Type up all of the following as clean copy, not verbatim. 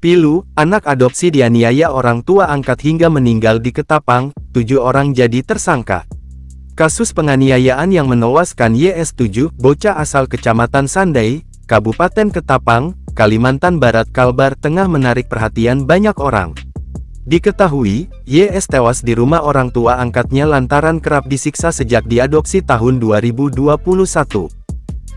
Pilu, anak adopsi dianiaya orang tua angkat hingga meninggal di Ketapang, 7 orang jadi tersangka. Kasus penganiayaan yang menewaskan YS7, bocah asal Kecamatan Sandai, Kabupaten Ketapang, Kalimantan Barat Kalbar tengah menarik perhatian banyak orang. Diketahui, YS tewas di rumah orang tua angkatnya lantaran kerap disiksa sejak diadopsi tahun 2021.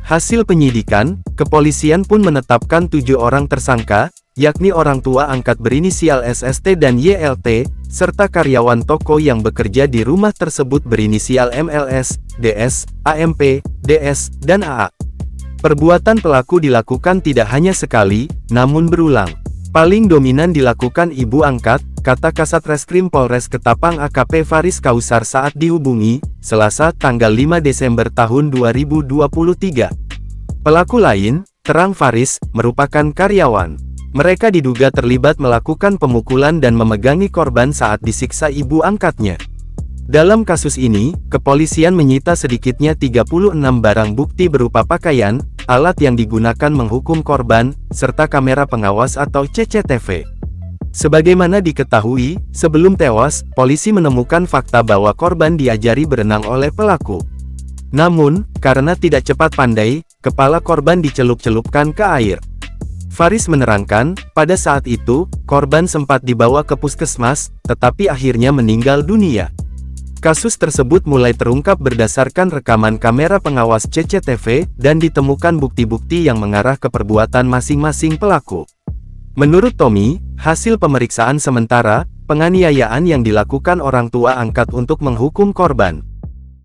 Hasil penyidikan, kepolisian pun menetapkan 7 orang tersangka, yakni orang tua angkat berinisial SST dan YLT, serta karyawan toko yang bekerja di rumah tersebut berinisial MLS, DS, AMP, DS, dan AA. Perbuatan pelaku dilakukan tidak hanya sekali, namun berulang. Paling dominan dilakukan ibu angkat, kata Kasat Reskrim Polres Ketapang AKP Faris Kausar saat dihubungi, Selasa, tanggal 5 Desember tahun 2023. Pelaku lain, terang Faris, merupakan karyawan. Mereka diduga terlibat melakukan pemukulan dan memegangi korban saat disiksa ibu angkatnya. Dalam kasus ini, kepolisian menyita sedikitnya 36 barang bukti berupa pakaian, alat yang digunakan menghukum korban, serta kamera pengawas atau CCTV. Sebagaimana diketahui, sebelum tewas, polisi menemukan fakta bahwa korban diajari berenang oleh pelaku. Namun, karena tidak cepat pandai, kepala korban dicelup-celupkan ke air. Faris menerangkan, pada saat itu, korban sempat dibawa ke puskesmas, tetapi akhirnya meninggal dunia. Kasus tersebut mulai terungkap berdasarkan rekaman kamera pengawas CCTV, dan ditemukan bukti-bukti yang mengarah ke perbuatan masing-masing pelaku. Menurut Tommy, hasil pemeriksaan sementara, penganiayaan yang dilakukan orang tua angkat untuk menghukum korban